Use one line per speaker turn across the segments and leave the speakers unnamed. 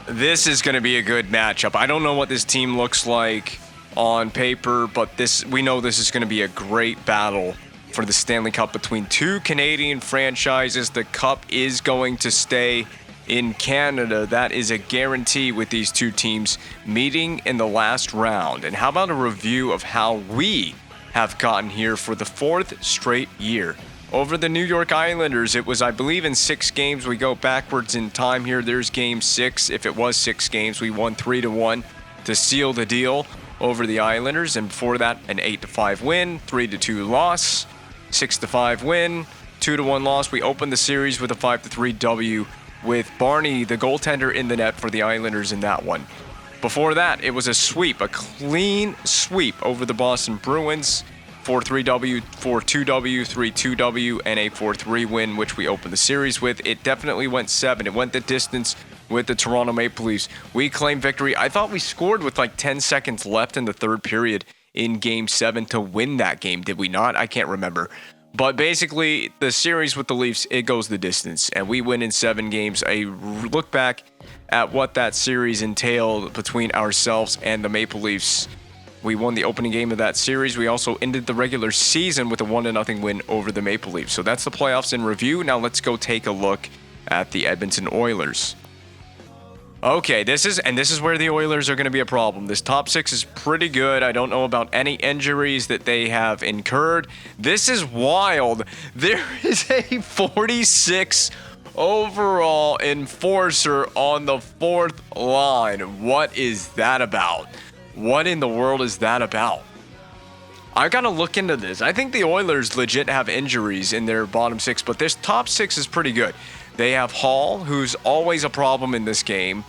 This is going to be a good matchup. I don't know what this team looks like on paper, but we know this is going to be a great battle for the Stanley Cup between two Canadian franchises. The cup is going to stay in Canada. That is a guarantee with these two teams meeting in the last round. And how about a review of how we have gotten here for the fourth straight year? Over the New York Islanders, it was, I believe, in 6 games. We go backwards in time here. There's game 6. If it was 6 games, we won 3-1 to seal the deal over the Islanders. And before that, an 8-5 win, 3-2 loss, 6-5 win, 2-1 loss. We opened the series with a 5-3 W with Barney, the goaltender, in the net for the Islanders in that one. Before that, it was a sweep, a clean sweep over the Boston Bruins. 4-3 W, 4-2 W, 3-2 W, and a 4-3 win, which we opened the series with. It definitely went 7. It went the distance with the Toronto Maple Leafs. We claimed victory. I thought we scored with like 10 seconds left in the third period in Game 7 to win that game. Did we not? I can't remember. But basically, the series with the Leafs, it goes the distance, and we win in 7 games. A look back at what that series entailed between ourselves and the Maple Leafs. We won the opening game of that series. We also ended the regular season with a 1-0 win over the Maple Leafs. So that's the playoffs in review. Now let's go take a look at the Edmonton Oilers. Okay, this is where the Oilers are going to be a problem. This top 6 is pretty good. I don't know about any injuries that they have incurred. This is wild. There is a 46 overall enforcer on the 4th line. What is that about? What in the world is that about? I gotta look into this. I think the Oilers legit have injuries in their bottom 6, but this top 6 is pretty good. They have Hall, who's always a problem in this game,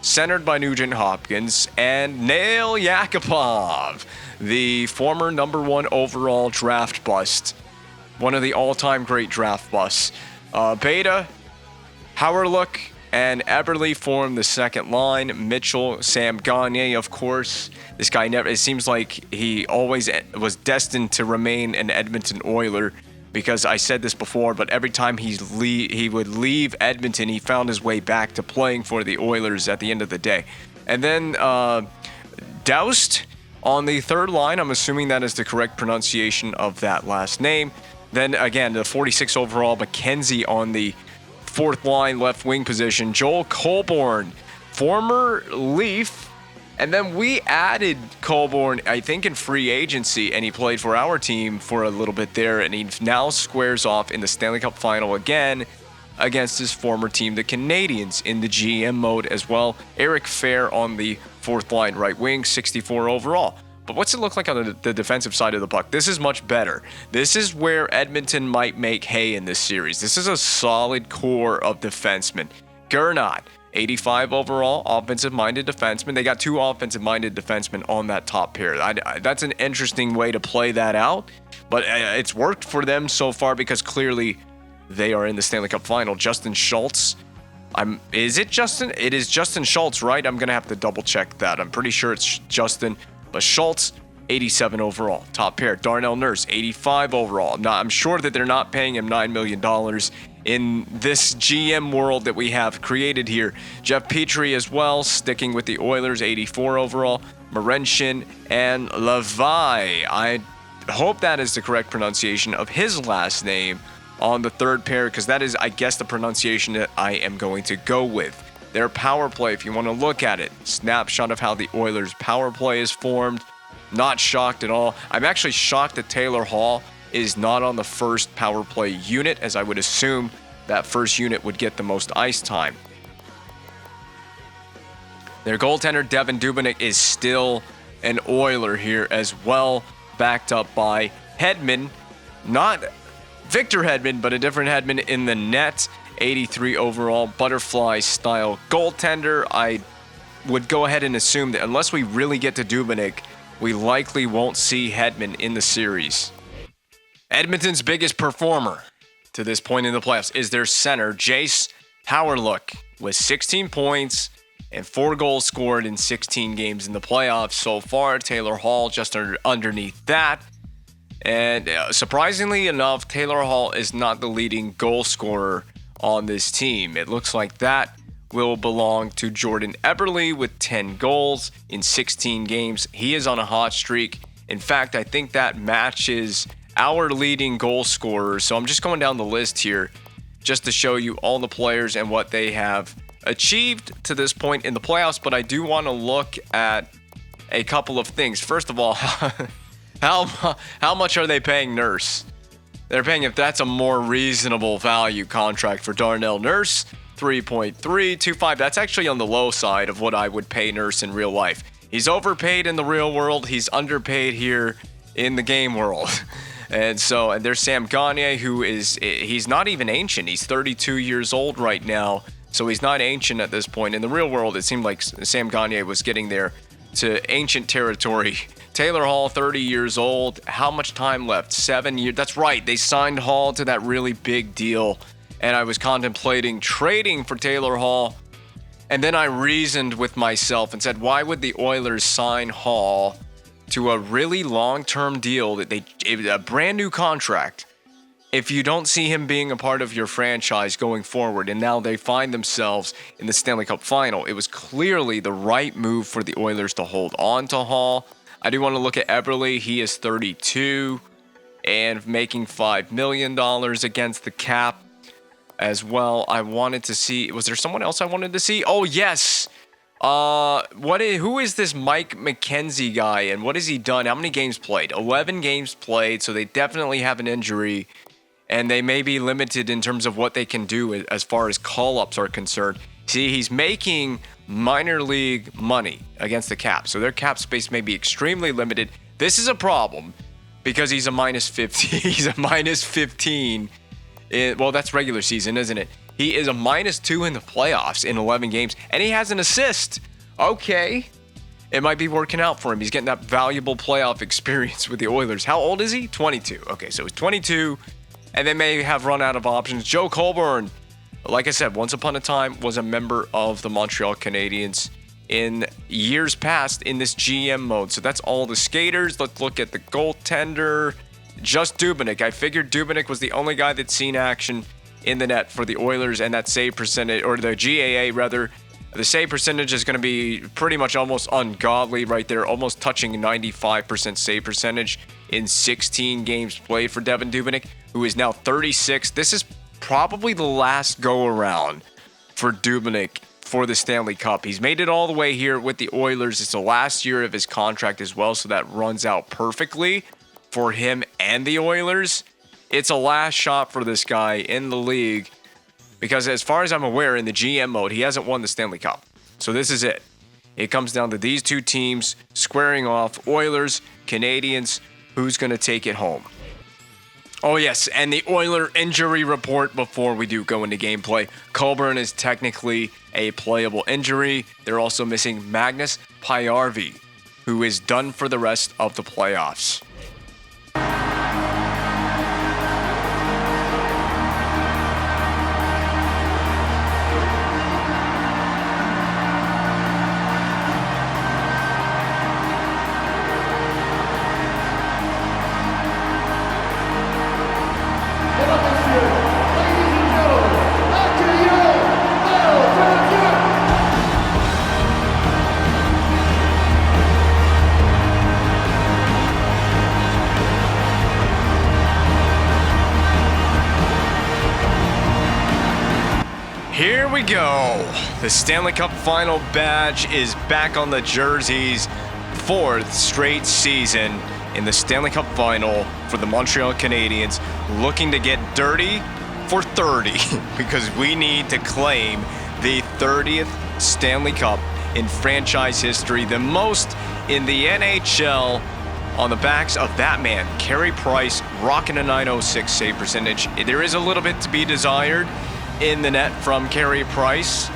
centered by Nugent Hopkins, and Nail Yakupov, the former number 1 overall draft bust. One of the all-time great draft busts. Beta, Howerlook, and Eberle form the second line. Mitchell, Sam Gagner, of course. This guy it seems like he always was destined to remain an Edmonton Oiler, because I said this before, but every time he would leave Edmonton, he found his way back to playing for the Oilers at the end of the day. And then Doust on the third line. I'm assuming that is the correct pronunciation of that last name. Then again, the 46 overall McKenzie on the 4th line left wing position. Joel Colborne, former Leaf, and then we added Colborne, I think, in free agency, and he played for our team for a little bit there, and he now squares off in the Stanley Cup final again against his former team, the Canadiens, in the GM mode as well. Eric Fair on the 4th line right wing, 64 overall. But what's it look like on the defensive side of the puck? This is much better. This is where Edmonton might make hay in this series. This is a solid core of defensemen. Gernot, 85 overall, offensive-minded defenseman. They got 2 offensive-minded defensemen on that top pair. That's an interesting way to play that out, but it's worked for them so far because clearly they are in the Stanley Cup final. Justin Schultz. Is it Justin? It is Justin Schultz, right? I'm going to have to double-check that. I'm pretty sure it's Justin. But Schultz, 87 overall, top pair. Darnell Nurse, 85 overall. Now, I'm sure that they're not paying him $9 million in this GM world that we have created here. Jeff Petrie as well, sticking with the Oilers, 84 overall. Marenshin and Levi. I hope that is the correct pronunciation of his last name on the third pair, because that is, I guess, the pronunciation that I am going to go with. Their power play, if you want to look at it, snapshot of how the Oilers' power play is formed. Not shocked at all. I'm actually shocked that Taylor Hall is not on the first power play unit, as I would assume that first unit would get the most ice time. Their goaltender, Devin Dubnyk, is still an Oiler here as well, backed up by Hedman. Not Victor Hedman, but a different Hedman in the net. 83 overall, butterfly-style goaltender. I would go ahead and assume that unless we really get to Dubnyk, we likely won't see Hedman in the series. Edmonton's biggest performer to this point in the playoffs is their center, Jace Howerlook, with 16 points and 4 goals scored in 16 games in the playoffs so far. Taylor Hall just underneath that. And surprisingly enough, Taylor Hall is not the leading goal scorer on this team. It looks like that will belong to Jordan Eberle with 10 goals in 16 games. He is on a hot streak. In fact, I think that matches our leading goal scorer. So I'm just going down the list here just to show you all the players and what they have achieved to this point in the playoffs. But I do want to look at a couple of things. First of all, how much are they paying Nurse? They're paying, if that's a more reasonable value contract for Darnell Nurse, 3.325. That's actually on the low side of what I would pay Nurse in real life. He's overpaid in the real world. He's underpaid here in the game world. And there's Sam Gagner, he's not even ancient. He's 32 years old right now. So he's not ancient at this point. In the real world, it seemed like Sam Gagner was getting there to ancient territory. Taylor Hall, 30 years old. How much time left? 7 years. That's right. They signed Hall to that really big deal. And I was contemplating trading for Taylor Hall. And then I reasoned with myself and said, why would the Oilers sign Hall to a really long-term deal, a brand new contract, if you don't see him being a part of your franchise going forward? And now they find themselves in the Stanley Cup final. It was clearly the right move for the Oilers to hold on to Hall. I do want to look at Eberle. He is 32 and making $5 million against the cap as well. I wanted to see, was there someone else I wanted to see? Oh, yes. Who is this Mike McKenzie guy, and what has he done? How many games played? 11 games played, so they definitely have an injury, and they may be limited in terms of what they can do as far as call-ups are concerned. See, he's making minor league money against the cap, so their cap space may be extremely limited. This is a problem because he's a minus 50. He's a minus 15. Well, that's regular season, isn't it? He is a -2 in the playoffs in 11 games, and he has an assist. Okay. It might be working out for him. He's getting that valuable playoff experience with the Oilers. How old is he? 22. Okay, so he's 22, and they may have run out of options. Joe Colborne, like I said, once upon a time was a member of the Montreal Canadiens in years past in this GM mode. So that's all the skaters. Let's look at the goaltender. Just Dubnyk. I figured Dubnyk was the only guy that's seen action in the net for the Oilers, and that save percentage, or the GAA rather, the save percentage is going to be pretty much almost ungodly right there, almost touching 95% save percentage in 16 games played for Devan Dubnyk, who is now 36. This is probably the last go-around for Dubnyk for the Stanley Cup. He's made it all the way here with the Oilers. It's the last year of his contract as well, so that runs out perfectly for him and the Oilers. It's a last shot for this guy in the league because, as far as I'm aware, in the GM mode, he hasn't won the Stanley Cup. So this is it. It comes down to these two teams squaring off. Oilers, Canadiens, who's going to take it home? Oh, yes, and the Oiler injury report before we do go into gameplay. Colburn is technically a playable injury. They're also missing Magnus Pajärvi, who is done for the rest of the playoffs. Here we go. The Stanley Cup final badge is back on the jerseys. 4th straight season in the Stanley Cup final for the Montreal Canadiens, looking to get dirty for 30 because we need to claim the 30th Stanley Cup in franchise history, the most in the NHL, on the backs of that man, Carey Price, rocking a .906 save percentage. There is a little bit to be desired in the net from Carey Price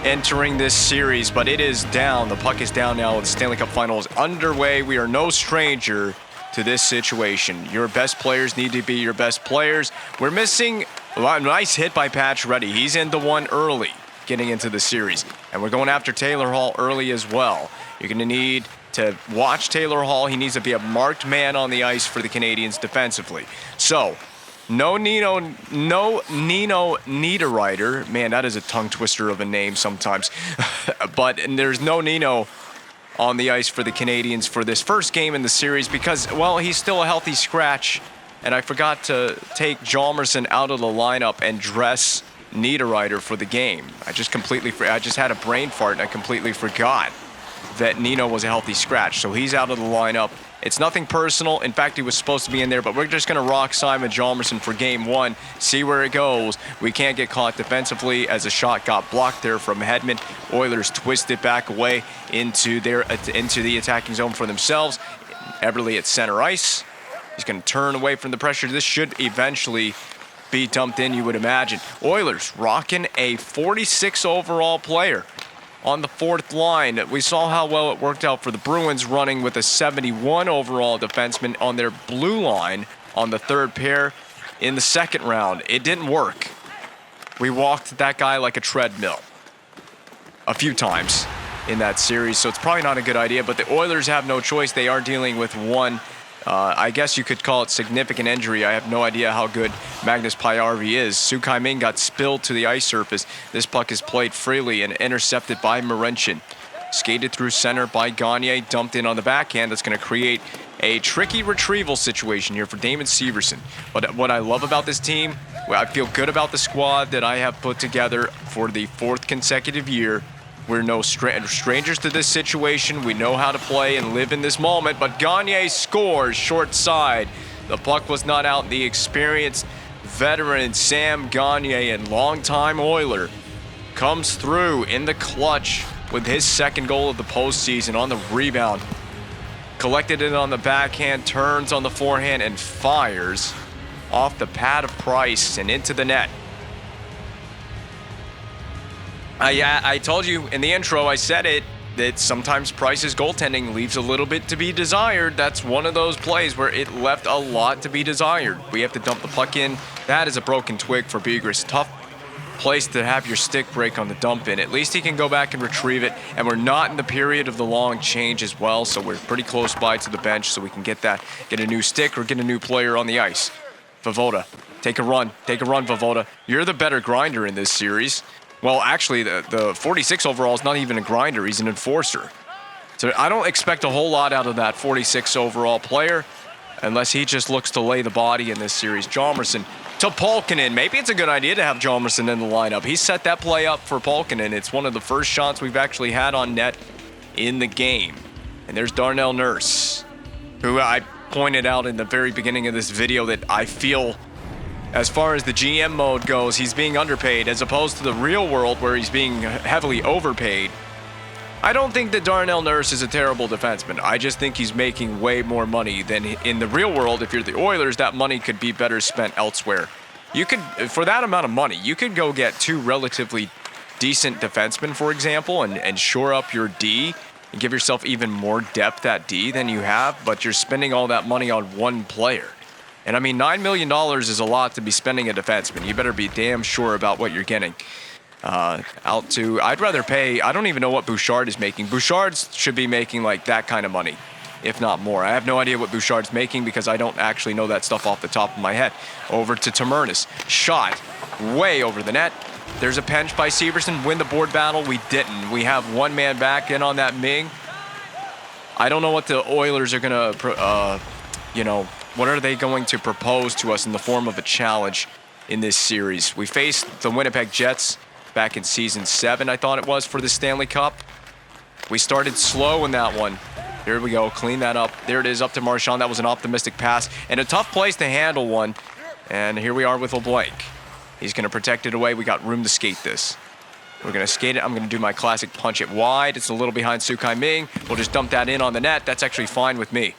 entering this series, but it is down. The puck is down now. The Stanley Cup final is underway. We are no stranger to this situation. Your best players need to be your best players. We're missing a nice hit by Pacioretty. He's into one early getting into the series, and we're going after Taylor Hall early as well. You're going to need to watch Taylor Hall. He needs to be a marked man on the ice for the Canadiens defensively. So No Nino Niederreiter. Man, that is a tongue twister of a name sometimes. But there's no Nino on the ice for the Canadiens for this first game in the series because, well, he's still a healthy scratch. And I forgot to take Hjalmarsson out of the lineup and dress Niederreiter for the game. I just had a brain fart and I completely forgot that Nino was a healthy scratch. So he's out of the lineup. It's nothing personal. In fact, he was supposed to be in there, but we're just going to rock Simon Hjalmarsson for game one, see where it goes. We can't get caught defensively as a shot got blocked there from Hedman. Oilers twist it back away into the attacking zone for themselves. Eberle at center ice. He's going to turn away from the pressure. This should eventually be dumped in, you would imagine. Oilers rocking a 46 overall player on the fourth line. We saw how well it worked out for the Bruins, running with a 71 overall defenseman on their blue line on the third pair in the second round. It didn't work. We walked that guy like a treadmill a few times in that series, so it's probably not a good idea, but the Oilers have no choice. They are dealing with one, I guess you could call it significant injury. I have no idea how good Magnus Pajärvi is. Sukai Ming got spilled to the ice surface. This puck is played freely and intercepted by Marenchin. Skated through center by Gagne, dumped in on the backhand. That's going to create a tricky retrieval situation here for Damon Severson. But what I love about this team, I feel good about the squad that I have put together for the fourth consecutive year. We're no strangers to this situation. We know how to play and live in this moment. But Gagne scores short side. The puck was not out. The experienced veteran Sam Gagne and longtime Oiler comes through in the clutch with his second goal of the postseason on the rebound. Collected it on the backhand, turns on the forehand, and fires off the pad of Price and into the net. I told you in the intro, I said it, that sometimes Price's goaltending leaves a little bit to be desired. That's one of those plays where it left a lot to be desired. We have to dump the puck in. That is a broken twig for Begris. Tough place to have your stick break on the dump in. At least he can go back and retrieve it, and we're not in the period of the long change as well, so we're pretty close by to the bench so we can get a new stick or get a new player on the ice. Vavoda, take a run, Vavoda. You're the better grinder in this series. Well, actually, the 46 overall is not even a grinder. He's an enforcer. So I don't expect a whole lot out of that 46 overall player unless he just looks to lay the body in this series. Hjalmarsson to Polkinen. Maybe it's a good idea to have Hjalmarsson in the lineup. He set that play up for Polkinen. It's one of the first shots we've actually had on net in the game. And there's Darnell Nurse, who I pointed out in the very beginning of this video that I feel, as far as the GM mode goes, he's being underpaid as opposed to the real world where he's being heavily overpaid. I don't think that Darnell Nurse is a terrible defenseman. I just think he's making way more money than in the real world. If you're the Oilers, that money could be better spent elsewhere. You could, for that amount of money, you could go get two relatively decent defensemen, for example, and shore up your D and give yourself even more depth at D than you have, but you're spending all that money on one player. And I mean, $9 million is a lot to be spending a defenseman. You better be damn sure about what you're getting. I'd rather pay, I don't even know what Bouchard is making. Bouchard should be making like that kind of money, if not more. I have no idea what Bouchard's making because I don't actually know that stuff off the top of my head. Over to Tamernis. Shot way over the net. There's a pinch by Severson. Win the board battle. We didn't. We have one man back in on that Ming. I don't know what the Oilers are going to, what are they going to propose to us in the form of a challenge in this series? We faced the Winnipeg Jets back in Season 7, I thought it was, for the Stanley Cup. We started slow in that one. Here we go, clean that up. There it is, up to Marchand. That was an optimistic pass and a tough place to handle one. And here we are with LeBlanc. He's going to protect it away. We got room to skate this. We're going to skate it. I'm going to do my classic punch it wide. It's a little behind Sukai Ming. We'll just dump that in on the net. That's actually fine with me.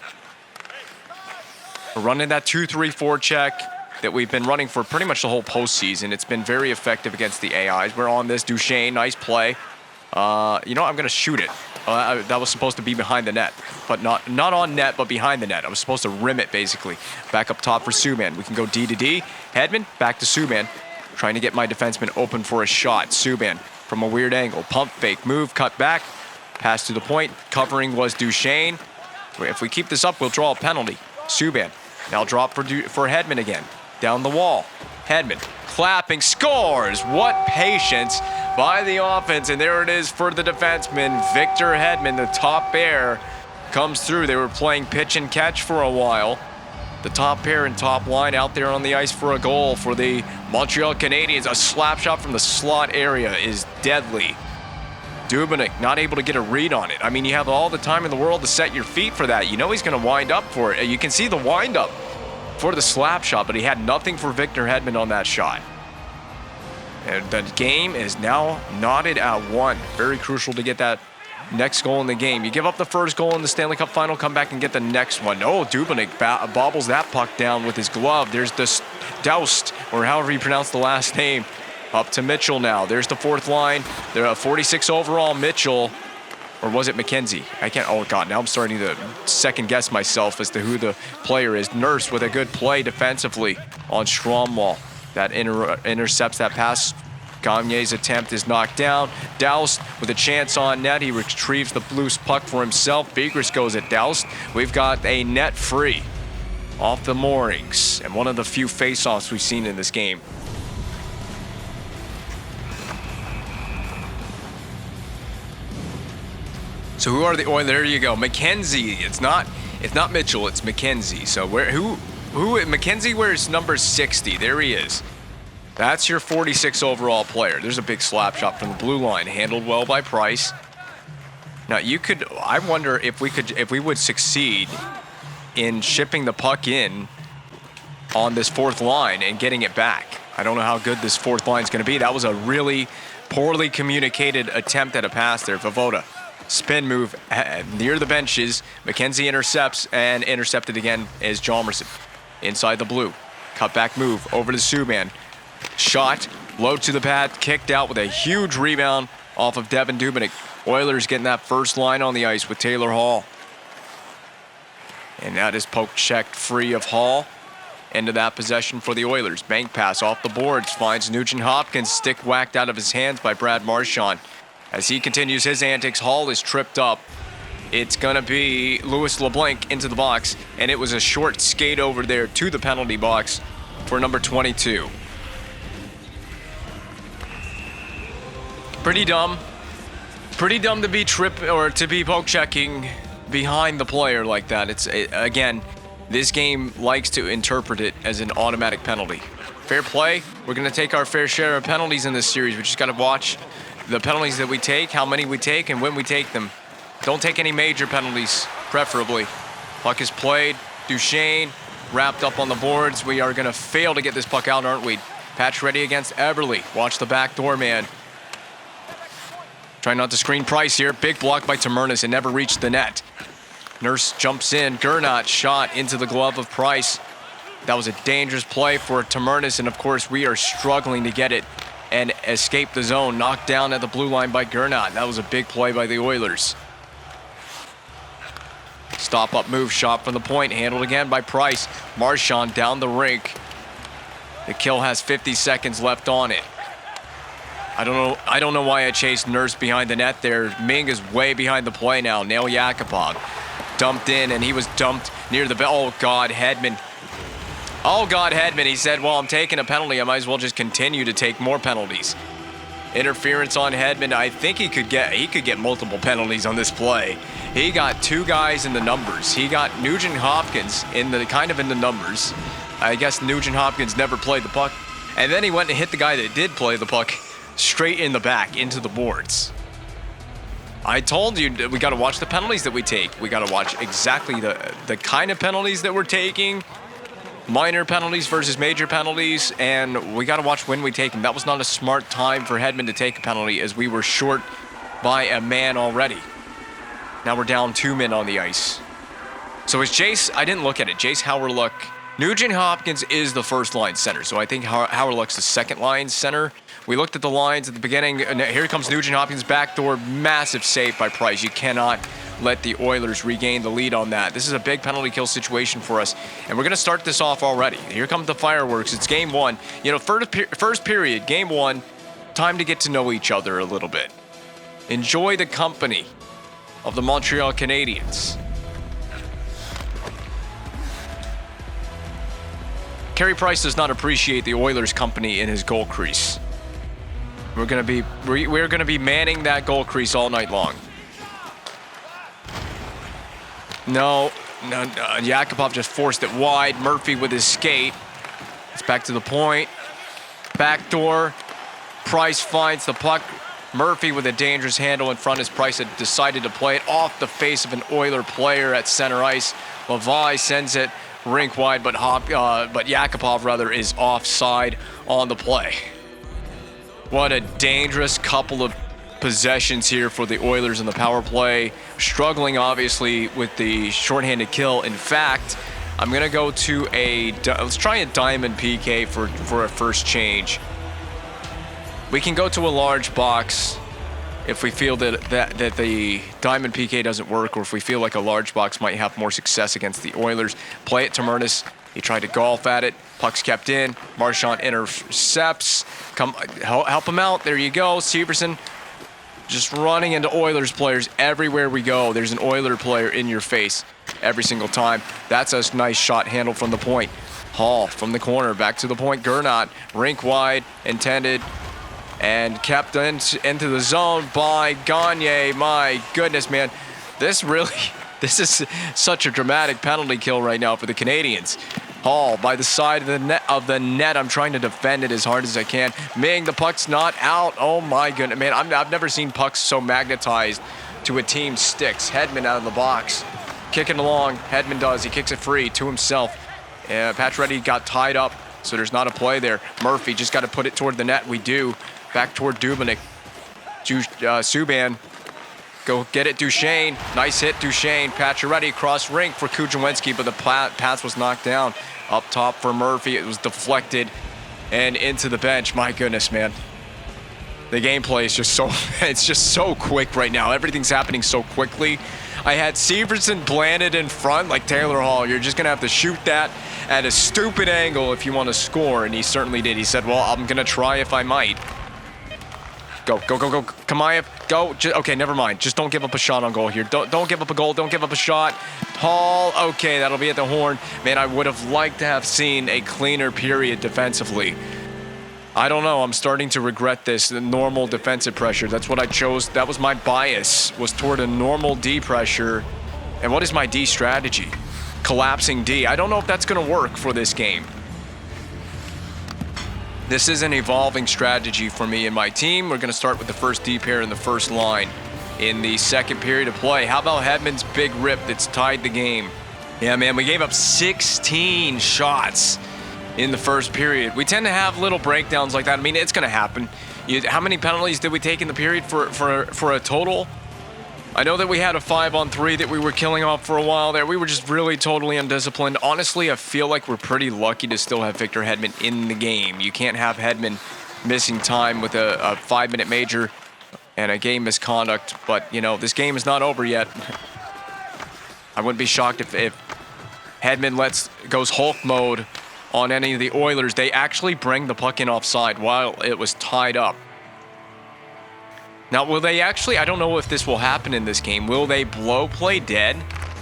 We're running that 2-3-4 check that we've been running for pretty much the whole postseason. It's been very effective against the AIs. We're on this. Duchesne, nice play. I'm going to shoot it. That was supposed to be behind the net, but not on net, but behind the net. I was supposed to rim it, basically. Back up top for Subban. We can go D to D. Hedman, back to Subban. Trying to get my defenseman open for a shot. Subban from a weird angle. Pump fake, move, cut back. Pass to the point. Covering was Duchesne. If we keep this up, we'll draw a penalty. Subban. Now drop for Hedman again. down the wall. Hedman clapping, scores. What patience by the offense. And there it is for the defenseman, Victor Hedman, the top pair, comes through. They were playing pitch and catch for a while. The top pair and top line out there on the ice for a goal for the Montreal Canadiens. A slap shot from the slot area is deadly. Dubnyk not able to get a read on it. I mean, you have all the time in the world to set your feet for that. You know he's going to wind up for it. You can see the wind up for the slap shot, but he had nothing for Victor Hedman on that shot. And the game is now knotted at 1. Very crucial to get that next goal in the game. You give up the first goal in the Stanley Cup final, come back and get the next one. Oh, Dubnyk bobbles that puck down with his glove. There's this Doust, or however you pronounce the last name, up to Mitchell now. There's the fourth line. They're 46 overall, Mitchell. Or was it McKenzie? I can't, oh God, now I'm starting to second guess myself as to who the player is. Nurse with a good play defensively on Stromwall. That intercepts that pass. Gagne's attempt is knocked down. Doust with a chance on net. He retrieves the loose puck for himself. Begris goes at Doust. We've got a net free off the moorings. And one of the few face-offs we've seen in this game. So who are the Oilers? There you go. McKenzie. It's not Mitchell, it's McKenzie. So who McKenzie wears number 60. There he is. That's your 46 overall player. There's a big slap shot from the blue line, handled well by Price. Now I wonder if we would succeed in shipping the puck in on this fourth line and getting it back. I don't know how good this fourth line is going to be. That was a really poorly communicated attempt at a pass there. Voivoda. Spin move near the benches. McKenzie intercepts, and intercepted again is Hjalmarsson. Inside the blue. Cutback move over to Subban. Shot, low to the pad, kicked out with a huge rebound off of Devin Dubnyk. Oilers getting that first line on the ice with Taylor Hall. And that is poke checked free of Hall. Into that possession for the Oilers. Bank pass off the boards, finds Nugent Hopkins, stick whacked out of his hands by Brad Marchand. As he continues his antics, Hall is tripped up. It's going to be Louis LeBlanc into the box, and it was a short skate over there to the penalty box for number 22. Pretty dumb. Pretty dumb to be poke checking behind the player like that. Again, this game likes to interpret it as an automatic penalty. Fair play. We're going to take our fair share of penalties in this series. We just got to watch the penalties that we take, how many we take, and when we take them. Don't take any major penalties, preferably. Puck is played. Duchesne wrapped up on the boards. We are going to fail to get this puck out, aren't we? Patch ready against Eberle. Watch the back door, man. Trying not to screen Price here. Big block by Tamernis and never reached the net. Nurse jumps in. Gernot shot into the glove of Price. That was a dangerous play for Tamernis, and of course we are struggling to get it and escape the zone. Knocked down at the blue line by Gernot. That was a big play by the Oilers. Stop-up move shot from the point, handled again by Price. Marchand down the rink. The kill has 50 seconds left on it. I don't know why I chased Nurse behind the net there. Ming is way behind the play now. Nail Yakupov dumped in, and he was dumped near the bell. Oh God, Hedman. Oh God, Hedman. He said, well, I'm taking a penalty. I might as well just continue to take more penalties. Interference on Hedman. I think he could get multiple penalties on this play. He got two guys in the numbers. He got Nugent Hopkins in the numbers. I guess Nugent Hopkins never played the puck. And then he went and hit the guy that did play the puck straight in the back into the boards. I told you we got to watch the penalties that we take. We got to watch exactly the kind of penalties that we're taking. Minor penalties versus major penalties, and we got to watch when we take them. That was not a smart time for Hedman to take a penalty as we were short by a man already. Now we're down 2 men on the ice. So is Jace, I didn't look at it, Jace Howard-Luck. Nugent Hopkins is the first line center, so I think Howard-Luck's the second line center. We looked at the lines at the beginning, and here comes Nugent Hopkins, backdoor, massive save by Price. You cannot let the Oilers regain the lead on that. This is a big penalty kill situation for us, and we're going to start this off already. Here come the fireworks. It's game one. You know, first period, game one, time to get to know each other a little bit. Enjoy the company of the Montreal Canadiens. Carey Price does not appreciate the Oilers' company in his goal crease. We're gonna be manning that goal crease all night long. No, Yakupov just forced it wide. Murphy with his skate. It's back to the point. Backdoor. Price finds the puck. Murphy with a dangerous handle in front as Price had decided to play it off the face of an Oiler player at center ice. Levi sends it rink wide, but Yakupov is offside on the play. What a dangerous couple of possessions here for the Oilers in the power play. Struggling, obviously, with the shorthanded kill. In fact, I'm going to go to let's try a diamond PK for a first change. We can go to a large box if we feel that the diamond PK doesn't work, or if we feel like a large box might have more success against the Oilers. Play it to Murnis. He tried to golf at it. Puck's kept in. Marchand intercepts. Help him out. There you go. Severson just running into Oilers players everywhere we go. There's an Oiler player in your face every single time. That's a nice shot handle from the point. Hall from the corner. Back to the point. Gernot. Rink wide. Intended. And kept into the zone by Gagne. My goodness, man. This is such a dramatic penalty kill right now for the Canadiens. Hall by the side of the net. I'm trying to defend it as hard as I can. Ming, the puck's not out. Oh my goodness, man. I've never seen pucks so magnetized to a team's sticks. Hedman out of the box. Kicking along. Hedman does. He kicks it free to himself. Pacioretty got tied up, so there's not a play there. Murphy just got to put it toward the net. We do. Back toward Dubnyk. Subban. Go get it, Duchesne. Nice hit, Duchesne. Pacioretty cross rink for Kuzminski, but the pass was knocked down. Up top for Murphy. It was deflected and into the bench. My goodness, man. The gameplay is just so quick right now. Everything's happening so quickly. I had Severson planted in front like Taylor Hall. You're just going to have to shoot that at a stupid angle if you want to score, and he certainly did. He said, well, I'm going to try if I might. Go. Kamayev, go. Okay, never mind. Just don't give up a shot on goal here. Don't give up a goal. Don't give up a shot. Hall, okay, that'll be at the horn. Man, I would have liked to have seen a cleaner period defensively. I don't know. I'm starting to regret this. The normal defensive pressure. That's what I chose. That was my bias, was toward a normal D pressure. And what is my D strategy? Collapsing D. I don't know if that's going to work for this game. This is an evolving strategy for me and my team. We're going to start with the first D pair in the first line in the second period of play. How about Hedman's big rip that's tied the game? Yeah, man, we gave up 16 shots in the first period. We tend to have little breakdowns like that. I mean, it's going to happen. How many penalties did we take in the period for a total? I know that we had a 5-on-3 that we were killing off for a while there. We were just really totally undisciplined. Honestly, I feel like we're pretty lucky to still have Victor Hedman in the game. You can't have Hedman missing time with a 5-minute major and a game misconduct. But, you know, this game is not over yet. I wouldn't be shocked if Hedman goes Hulk mode on any of the Oilers. They actually bring the puck in offside while it was tied up. Now, will they actually, I don't know if this will happen in this game, will they blow play dead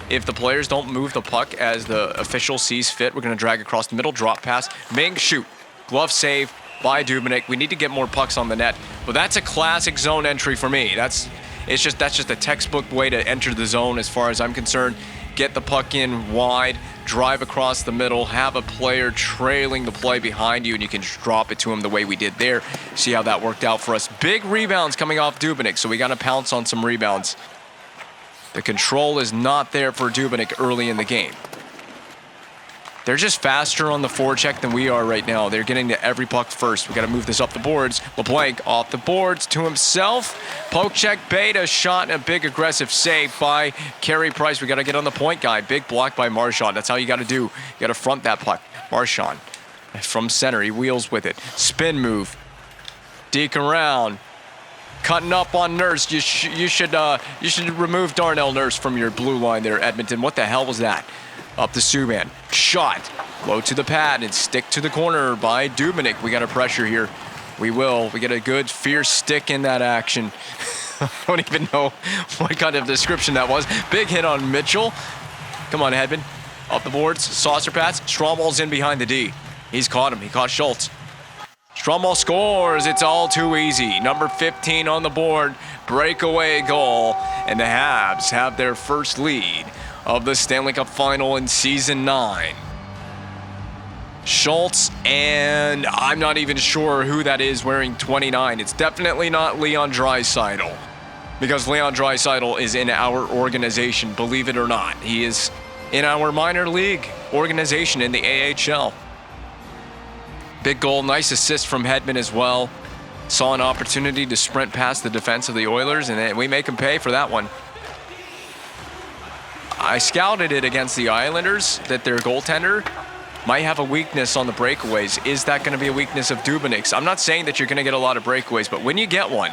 if the players don't move the puck as the official sees fit? We're going to drag across the middle, drop pass, Ming, shoot. Glove save by Dubnyk. We need to get more pucks on the net. But that's a classic zone entry for me. That's just a textbook way to enter the zone as far as I'm concerned. Get the puck in wide, drive across the middle, have a player trailing the play behind you, and you can just drop it to him the way we did there. See how that worked out for us. Big rebounds coming off Dubnyk, so we got to pounce on some rebounds. The control is not there for Dubnyk early in the game. They're just faster on the forecheck than we are right now. They're getting to every puck first. We got to move this up the boards. LeBlanc off the boards to himself. Poke check, Beta shot, and a big aggressive save by Carey Price. We got to get on the point guy. Big block by Marchand. That's how you got to do. You got to front that puck. Marchand from center. He wheels with it. Spin move. Deke around. Cutting up on Nurse. You should remove Darnell Nurse from your blue line there, Edmonton. What the hell was that? Up to Subban. Shot. Low to the pad and stick to the corner by Dubnyk. We got a pressure here. We get a good fierce stick in that action. I don't even know what kind of description that was. Big hit on Mitchell. Come on, Hedman. Up the boards. Saucer pass. Stromwall's in behind the D. He's caught him. He caught Schultz. Stromwall scores. It's all too easy. Number 15 on the board. Breakaway goal. And the Habs have their first lead of the Stanley Cup Final in Season 9. Schultz, and I'm not even sure who that is wearing 29. It's definitely not Leon Draisaitl, because Leon Draisaitl is in our organization, believe it or not. He is in our minor league organization in the AHL. Big goal, nice assist from Hedman as well. Saw an opportunity to sprint past the defense of the Oilers, and we make him pay for that one. I scouted it against the Islanders that their goaltender might have a weakness on the breakaways. Is that going to be a weakness of Dubnik's? I'm not saying that you're going to get a lot of breakaways, but when you get one,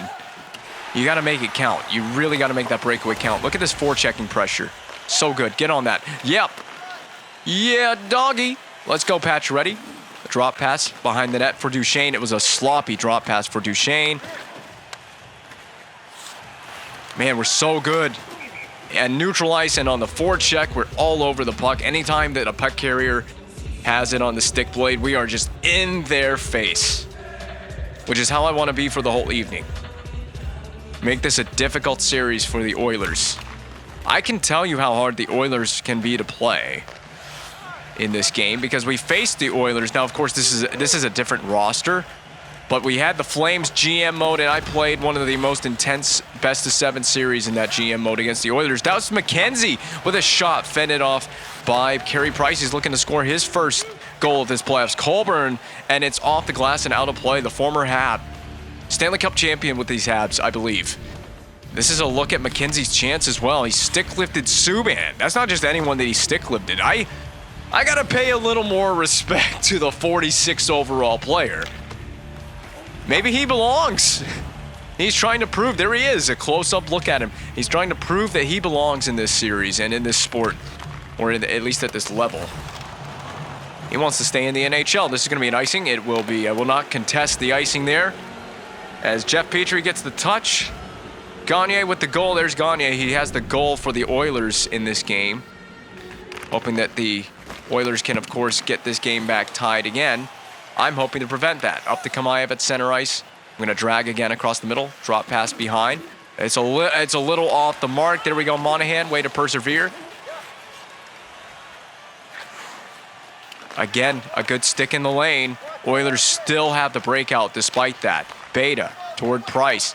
you got to make it count. You really got to make that breakaway count. Look at this forechecking pressure. So good. Get on that. Yep. Yeah, doggy. Let's go, Pacioretty. A drop pass behind the net for Duchesne. It was a sloppy drop pass for Duchesne. Man, we're so good. And neutral ice, and on the forecheck, we're all over the puck. Anytime that a puck carrier has it on the stick blade, we are just in their face, which is how I want to be for the whole evening. Make this a difficult series for the Oilers. I can tell you how hard the Oilers can be to play in this game because we faced the Oilers. Now, of course, this is a different roster, but we had the Flames GM mode, and I played one of the most intense best-of-7 series in that GM mode against the Oilers. That was McKenzie with a shot fended off by Carey Price. He's looking to score his first goal of this playoffs. Colburn, and it's off the glass and out of play. The former Hab, Stanley Cup champion with these Habs, I believe. This is a look at McKenzie's chance as well. He stick-lifted Subban. That's not just anyone that he stick-lifted. I got to pay a little more respect to the 46 overall player. Maybe he belongs. He's trying to prove, there he is, a close-up look at him. He's trying to prove that he belongs in this series and in this sport, or at least at this level. He wants to stay in the NHL. This is going to be an icing. It will be. I will not contest the icing there. As Jeff Petrie gets the touch. Gagne with the goal. There's Gagne. He has the goal for the Oilers in this game. Hoping that the Oilers can, of course, get this game back tied again. I'm hoping to prevent that. Up to Kamayev at center ice. I'm going to drag again across the middle. Drop pass behind. It's a little off the mark. There we go, Monahan. Way to persevere. Again, a good stick in the lane. Oilers still have the breakout despite that. Beta toward Price.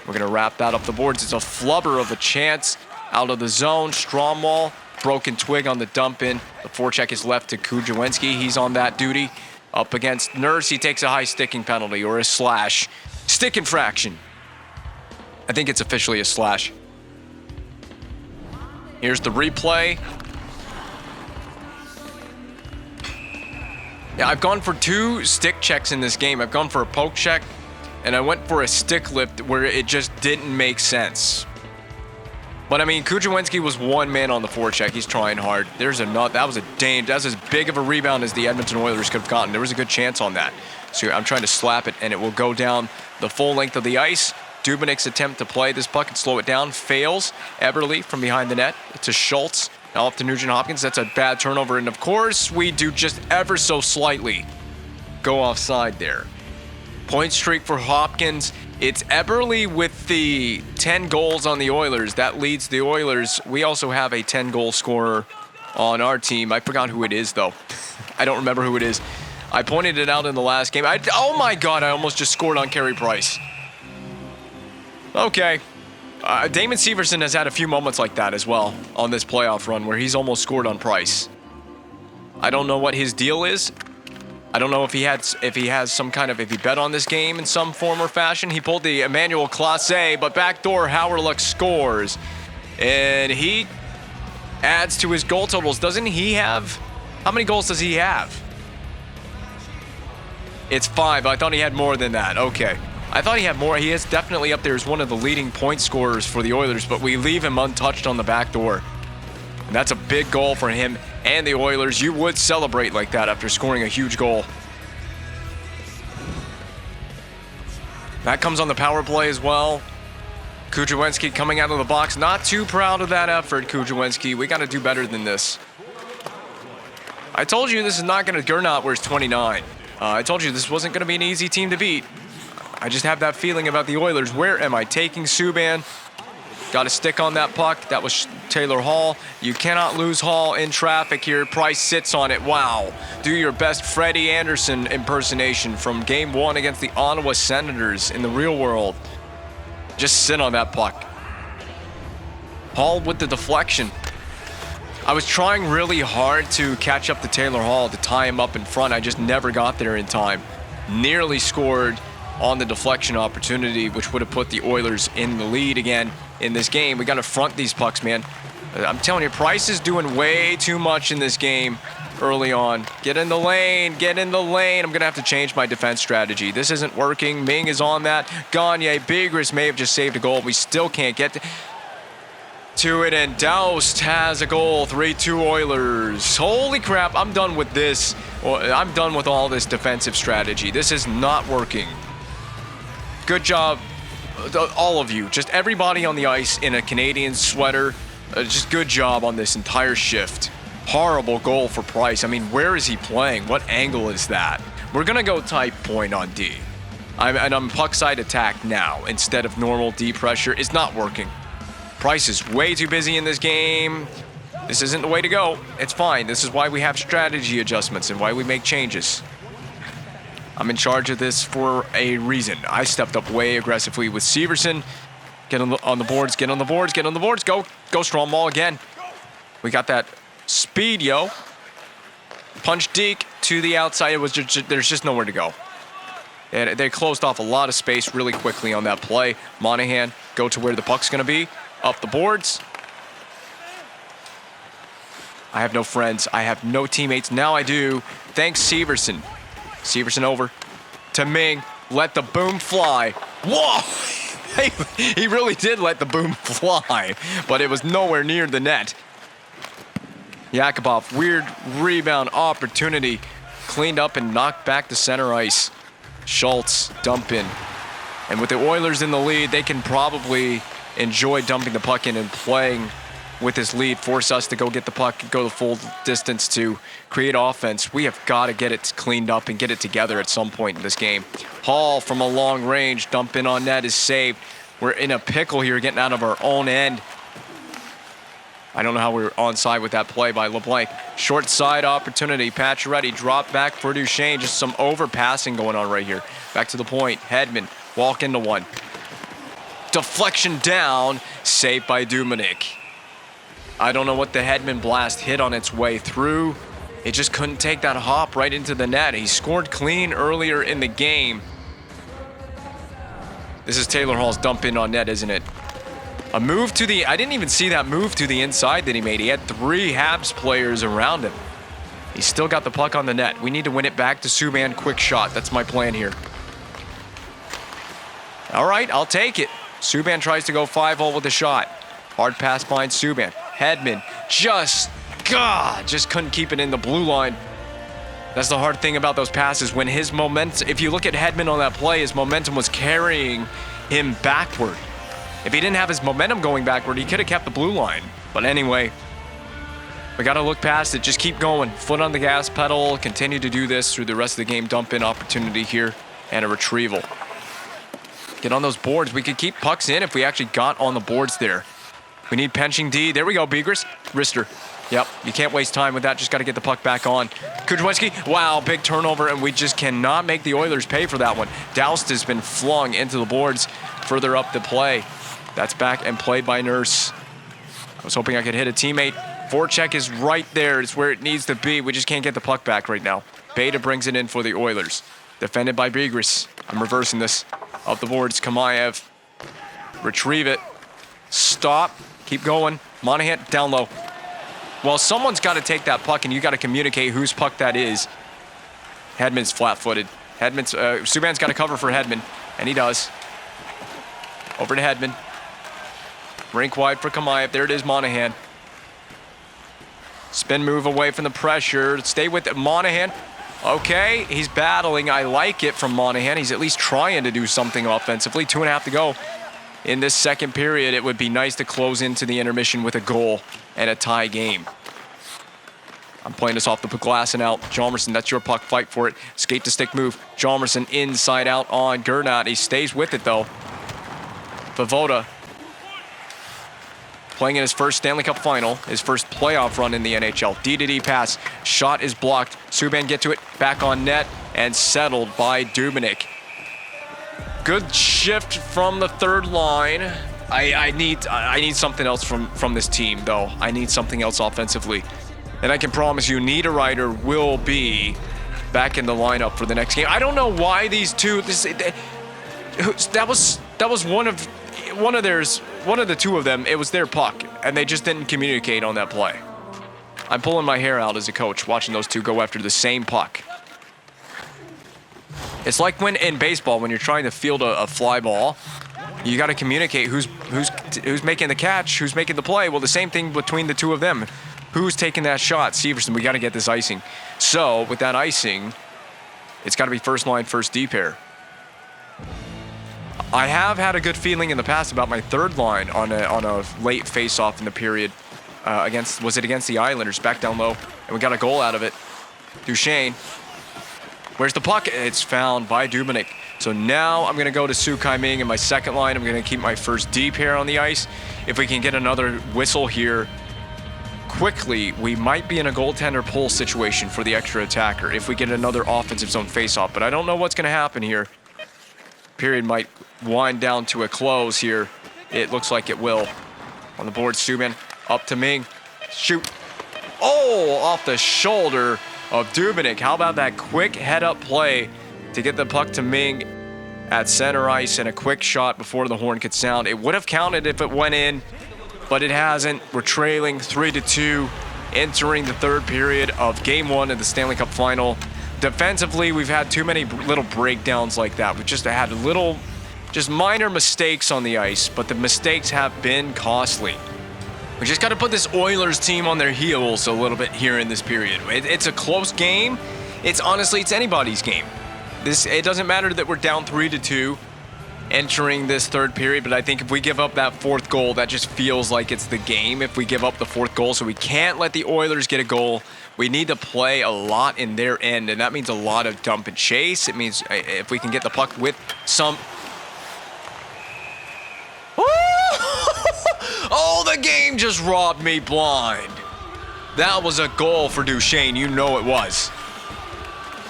We're going to wrap that up the boards. It's a flubber of a chance out of the zone. Stromwall, broken twig on the dump in. The forecheck is left to Kujawenski. He's on that duty. Up against Nurse, he takes a high sticking penalty or a slash. Stick infraction. I think it's officially a slash. Here's the replay. Yeah, I've gone for 2 stick checks in this game. I've gone for a poke check, and I went for a stick lift where it just didn't make sense. But I mean, Kujawenski was one man on the forecheck. He's trying hard. There's a nut. That was a danger. That's as big of a rebound as the Edmonton Oilers could have gotten. There was a good chance on that. So I'm trying to slap it, and it will go down the full length of the ice. Dubnik's attempt to play this puck and slow it down fails. Eberle from behind the net to Schultz. Now up to Nugent Hopkins. That's a bad turnover. And of course, we do just ever so slightly go offside there. Point streak for Hopkins. It's Eberle with the 10 goals on the Oilers. That leads the Oilers. We also have a 10-goal scorer on our team. I forgot who it is, though. I don't remember who it is. I pointed it out in the last game. Oh, my God. I almost just scored on Carey Price. Okay. Damon Severson has had a few moments like that as well on this playoff run where he's almost scored on Price. I don't know what his deal is. I don't know if he bet on this game in some form or fashion. He pulled the Emmanuel Clase, but backdoor Hauerluck scores. And he adds to his goal totals. Doesn't he have? How many goals does he have? It's 5. I thought he had more than that. Okay. I thought he had more. He is definitely up there as one of the leading point scorers for the Oilers, but we leave him untouched on the back door. And that's a big goal for him and the Oilers. You would celebrate like that after scoring a huge goal. That comes on the power play as well. Kujawenski coming out of the box. Not too proud of that effort, Kujawenski. We got to do better than this. I told you this is not going to... Gernot wears 29. I told you this wasn't going to be an easy team to beat. I just have that feeling about the Oilers. Where am I taking Subban? Got a stick on that puck. That was Taylor Hall. You cannot lose Hall in traffic here. Price sits on it. Wow. Do your best Freddie Anderson impersonation from Game 1 against the Ottawa Senators in the real world. Just sit on that puck. Hall with the deflection. I was trying really hard to catch up to Taylor Hall to tie him up in front. I just never got there in time. Nearly scored on the deflection opportunity, which would have put the Oilers in the lead again in this game. We got to front these pucks, man. I'm telling you, Price is doing way too much in this game early on. Get in the lane. Get in the lane. I'm going to have to change my defense strategy. This isn't working. Ming is on that. Gagne, Bigris may have just saved a goal. We still can't get to it, and Doust has a goal. 3-2 Oilers. Holy crap, I'm done with this. I'm done with all this defensive strategy. This is not working. Good job, all of you. Just everybody on the ice in a Canadian sweater. Just good job on this entire shift. Horrible goal for Price. I mean, where is he playing? What angle is that? We're going to go tight point on D. I'm puck side attack now instead of normal D pressure. It's not working. Price is way too busy in this game. This isn't the way to go. It's fine. This is why we have strategy adjustments and why we make changes. I'm in charge of this for a reason. I stepped up way aggressively with Severson. Get on the boards, get on the boards, get on the boards. Go strong ball again. We got that speed, yo. Punch Deke to the outside. It was there's just nowhere to go. And they closed off a lot of space really quickly on that play. Monahan, go to where the puck's going to be. Up the boards. I have no friends. I have no teammates. Now I do. Thanks, Severson. Severson over to Ming. Let the boom fly. Whoa! He really did let the boom fly, but it was nowhere near the net. Yakubov, weird rebound opportunity. Cleaned up and knocked back to center ice. Schultz, dump in. And with the Oilers in the lead, they can probably enjoy dumping the puck in and playing with this lead, force us to go get the puck, go the full distance to create offense. We have got to get it cleaned up and get it together at some point in this game. Hall from a long range, dump in on net is saved. We're in a pickle here, getting out of our own end. I don't know how we're onside with that play by LeBlanc. Short side opportunity. Pacioretty drop back for Duchesne. Just some overpassing going on right here. Back to the point. Hedman walk into one. Deflection down. Saved by Dumanic. I don't know what the Hedman blast hit on its way through. It just couldn't take that hop right into the net. He scored clean earlier in the game. This is Taylor Hall's dump in on net, isn't it? A move to the... I didn't even see that move to the inside that he made. He had 3 Habs players around him. He's still got the puck on the net. We need to win it back to Subban. Quick shot. That's my plan here. All right, I'll take it. Subban tries to go 5-0 with a shot. Hard pass behind Subban. Hedman just couldn't keep it in the blue line. That's the hard thing about those passes. When his momentum, if you look at Hedman on that play, his momentum was carrying him backward. If he didn't have his momentum going backward, he could have kept the blue line. But anyway, we got to look past it. Just keep going. Foot on the gas pedal. Continue to do this through the rest of the game. Dump in opportunity here and a retrieval. Get on those boards. We could keep pucks in if we actually got on the boards there. We need penching D. There we go, Bigris. Wrister. Yep, you can't waste time with that. Just got to get the puck back on. Kudrwinski. Wow, big turnover, and we just cannot make the Oilers pay for that one. Doust has been flung into the boards further up the play. That's back and played by Nurse. I was hoping I could hit a teammate. Forecheck is right there. It's where it needs to be. We just can't get the puck back right now. Beta brings it in for the Oilers. Defended by Bigris. I'm reversing this. Up the boards, Kamayev. Retrieve it. Stop. Keep going. Monahan down low. Well, someone's got to take that puck, and you got to communicate whose puck that is. Hedman's flat-footed. Subban's got to cover for Hedman, and he does. Over to Hedman. Rink wide for Kamayev. There it is, Monahan. Spin move away from the pressure. Stay with it. Monahan. Okay, he's battling. I like it from Monahan. He's at least trying to do something offensively. 2.5 to go. In this second period, it would be nice to close into the intermission with a goal and a tie game. I'm playing this off the glass and out. Hjalmarsson, that's your puck. Fight for it. Skate to stick move. Hjalmarsson inside out on Gernat. He stays with it, though. Voivoda playing in his first Stanley Cup final, his first playoff run in the NHL. D-to-D pass. Shot is blocked. Subban get to it. Back on net and settled by Dubnyk. Good shift from the third line. I need something else from this team, though. I need something else offensively. And I can promise you, Niederreiter will be back in the lineup for the next game. I don't know why these two. That was one of the two of them. It was their puck, and they just didn't communicate on that play. I'm pulling my hair out as a coach watching those two go after the same puck. It's like when in baseball, when you're trying to field a fly ball, you got to communicate who's making the catch, who's making the play. Well, the same thing between the two of them. Who's taking that shot? Severson, we got to get this icing. So, with that icing, it's got to be first line, first D pair. I have had a good feeling in the past about my third line on a late face-off in the period against the Islanders, back down low, and we got a goal out of it. Duchesne. Where's the puck? It's found by Dubnyk. So now I'm going to go to Su Kai-Ming in my second line. I'm going to keep my first D pair on the ice. If we can get another whistle here quickly, we might be in a goaltender pull situation for the extra attacker if we get another offensive zone face-off. But I don't know what's going to happen here. Period might wind down to a close here. It looks like it will. On the board, Subban up to Ming. Shoot. Oh, off the shoulder of Dubnyk. How about that quick head-up play to get the puck to Ming at center ice and a quick shot before the horn could sound. It would have counted if it went in, but it hasn't. We're trailing 3-2, entering the third period of Game 1 of the Stanley Cup Final. Defensively, we've had too many little breakdowns like that. We've just had just minor mistakes on the ice, but the mistakes have been costly. We just got to put this Oilers team on their heels a little bit here in this period. It's a close game. It's anybody's game. It doesn't matter that we're down 3-2 entering this third period, but I think if we give up that fourth goal, that just feels like it's the game if we give up the fourth goal. So we can't let the Oilers get a goal. We need to play a lot in their end, and that means a lot of dump and chase. It means if we can get the puck with some... Oh, the game just robbed me blind. That was a goal for Duchesne. You know it was.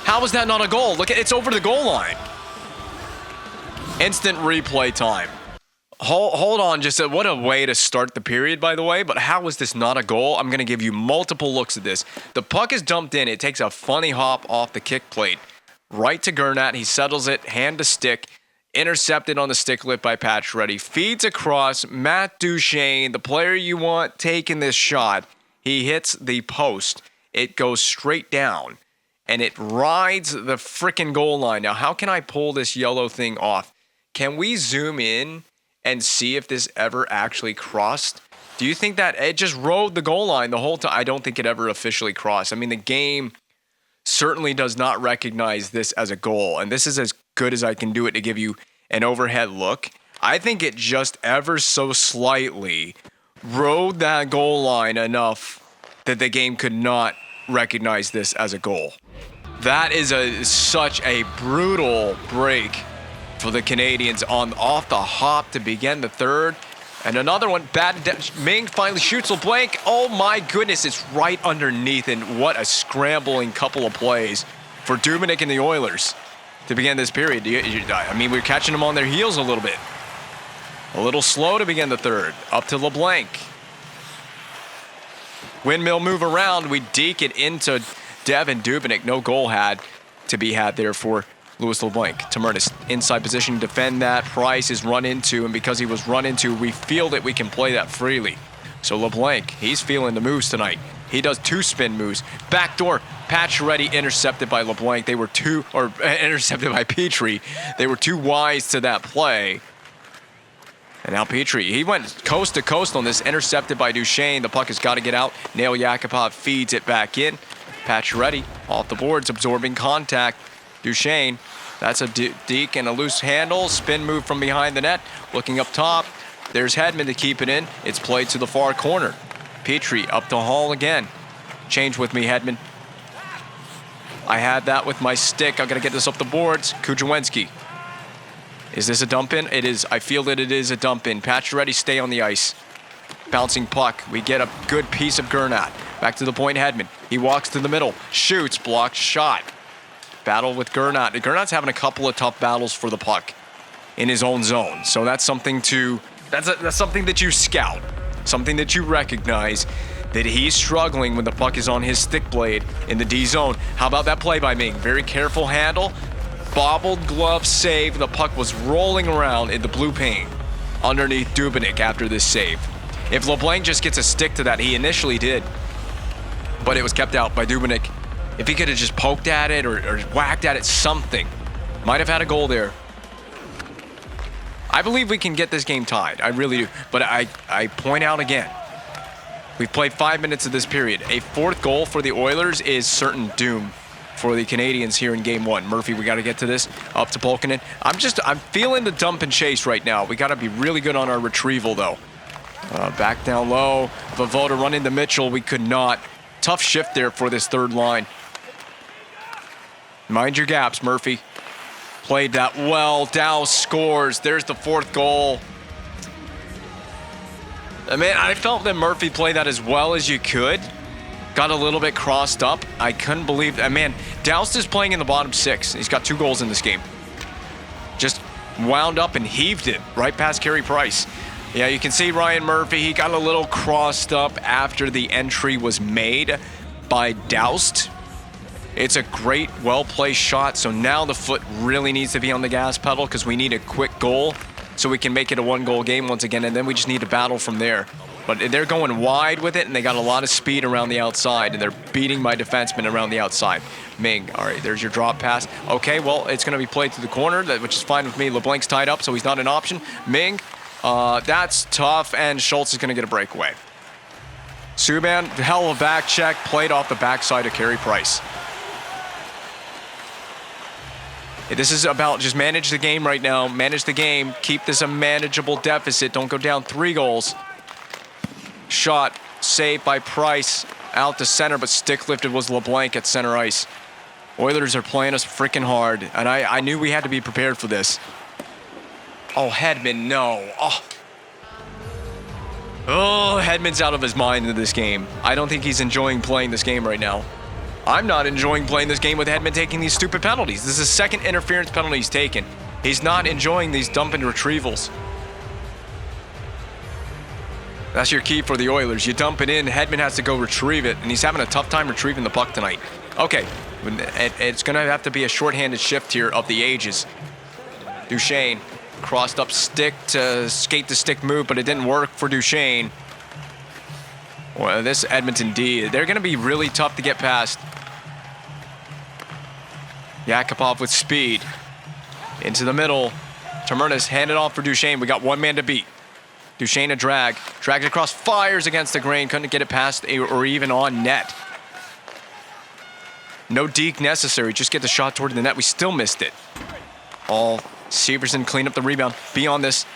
How was that not a goal? Look, it's over the goal line. Instant replay time. Hold on, what a way to start the period, by the way. But how is this not a goal? I'm going to give you multiple looks at this. The puck is dumped in. It takes a funny hop off the kick plate. Right to Gernat. He settles it, hand to stick. Intercepted on the stick lift by Pacioretty. Feeds across. Matt Duchesne, the player you want, taking this shot. He hits the post. It goes straight down. And it rides the frickin' goal line. Now, how can I pull this yellow thing off? Can we zoom in and see if this ever actually crossed? Do you think that it just rode the goal line the whole time? I don't think it ever officially crossed. I mean, the game certainly does not recognize this as a goal. And this is as good as I can do it to give you an overhead look. I think it just ever so slightly rode that goal line enough that the game could not recognize this as a goal. That is such a brutal break for the Canadiens off the hop to begin the third. And another one, Ming finally shoots LeBlanc. Oh my goodness, it's right underneath, and what a scrambling couple of plays for Dubnyk and the Oilers to begin this period. I mean, we're catching them on their heels a little bit. A little slow to begin the third. Up to LeBlanc. Windmill move around. We deke it into Devin Dubnyk. No goal had to be had there for Louis LeBlanc. Tamertis inside position to defend that. Price is run into, and because he was run into, we feel that we can play that freely. So LeBlanc, he's feeling the moves tonight. He does two spin moves. Backdoor, Pacioretty intercepted by LeBlanc. Intercepted by Petrie. They were too wise to that play. And now Petrie, he went coast to coast on this, intercepted by Duchesne. The puck has got to get out. Nail Yakupov feeds it back in. Pacioretty off the boards, absorbing contact. Duchesne, that's a deke and a loose handle. Spin move from behind the net. Looking up top. There's Hedman to keep it in. It's played to the far corner. Petrie up to Hall again. Change with me, Hedman. I had that with my stick. I'm going to get this up the boards. Kujawinski. Is this a dump in? It is. I feel that it is a dump in. Pacioretty, stay on the ice. Bouncing puck. We get a good piece of Gernat. Back to the point, Hedman. He walks to the middle. Shoots. Blocked shot. Battle with Gernat. Gernat's having a couple of tough battles for the puck in his own zone. So that's something to... That's something that you scout. Something that you recognize. That he's struggling when the puck is on his stick blade in the D zone. How about that play by Ming? Very careful handle. Bobbled glove save. The puck was rolling around in the blue paint underneath Dubnyk after this save. If LeBlanc just gets a stick to that, he initially did, but it was kept out by Dubnyk. If he could have just poked at it or whacked at it, something, might have had a goal there. I believe we can get this game tied. I really do. But I point out again, we've played 5 minutes of this period. A fourth goal for the Oilers is certain doom for the Canadiens here in game one. Murphy, we got to get to this. Up to Polkinen. I'm feeling the dump and chase right now. We got to be really good on our retrieval, though. Back down low. Vovoda running to Mitchell. We could not. Tough shift there for this third line. Mind your gaps, Murphy. Played that well. Dow scores. There's the fourth goal. Man, I felt that Murphy played that as well as you could. Got a little bit crossed up. I couldn't believe that. Man, Doust is playing in the bottom six. He's got 2 goals in this game. Just wound up and heaved it right past Carey Price. Yeah, you can see Ryan Murphy. He got a little crossed up after the entry was made by Doust. It's a great, well-placed shot. So now the foot really needs to be on the gas pedal because we need a quick goal so we can make it a 1-goal game once again. And then we just need to battle from there. But they're going wide with it, and they got a lot of speed around the outside, and they're beating my defenseman around the outside. Ming, all right, there's your drop pass. Okay, well, it's going to be played to the corner, which is fine with me. LeBlanc's tied up, so he's not an option. Ming, that's tough, and Schultz is going to get a breakaway. Subban, hell of a back check, played off the backside of Carey Price. This is about just manage the game right now. Manage the game. Keep this a manageable deficit. Don't go down 3 goals. Shot, saved by Price, out to center, but stick lifted was LeBlanc at center ice. Oilers are playing us freaking hard, and I knew we had to be prepared for this. Oh, Hedman, no. Oh, Hedman's out of his mind in this game. I don't think he's enjoying playing this game right now. I'm not enjoying playing this game with Hedman taking these stupid penalties. This is the second interference penalty he's taken. He's not enjoying these dump and retrievals. That's your key for the Oilers. You dump it in, Hedman has to go retrieve it, and he's having a tough time retrieving the puck tonight. Okay, it's going to have to be a shorthanded shift here of the ages. Duchesne, crossed up stick to skate the stick move, but it didn't work for Duchesne. Well, this Edmonton D, they're going to be really tough to get past. Yakupov with speed. Into the middle. Tamernas handed off for Duchesne. We got 1 man to beat. Duchesne a drag. Drags across, fires against the grain. Couldn't get it past or even on net. No deke necessary. Just get the shot toward the net. We still missed it. Severson clean up the rebound. Be on this.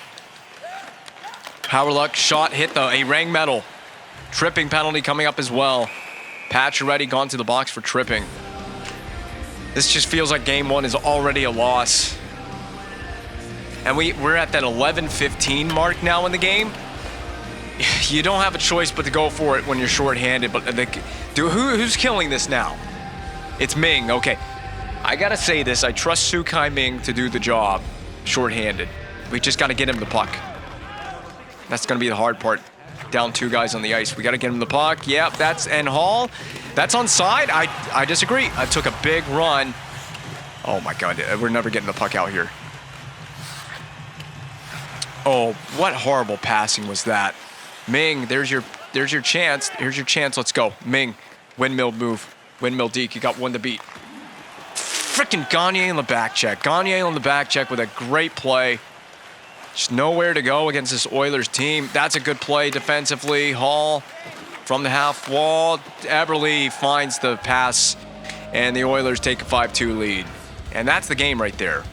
Powerluck shot hit a rang metal. Tripping penalty coming up as well. Pacioretty gone to the box for tripping. This just feels like game one is already a loss. And we're at that 11-15 mark now in the game. You don't have a choice but to go for it when you're shorthanded. But who's killing this now? It's Ming. Okay. I got to say this. I trust Su-Kai Ming to do the job shorthanded. We just got to get him the puck. That's going to be the hard part. Down 2 guys on the ice. We got to get him the puck. Yep, and Hall. That's onside. I disagree. I took a big run. Oh, my God. We're never getting the puck out here. Oh, what horrible passing was that? Ming, there's your chance. Here's your chance. Let's go. Ming, windmill move. Windmill deke. You got 1 to beat. Frickin' Gagne on the back check. Gagne on the back check with a great play. Just nowhere to go against this Oilers team. That's a good play defensively. Hall from the half wall. Eberle finds the pass, and the Oilers take a 5-2 lead. And that's the game right there.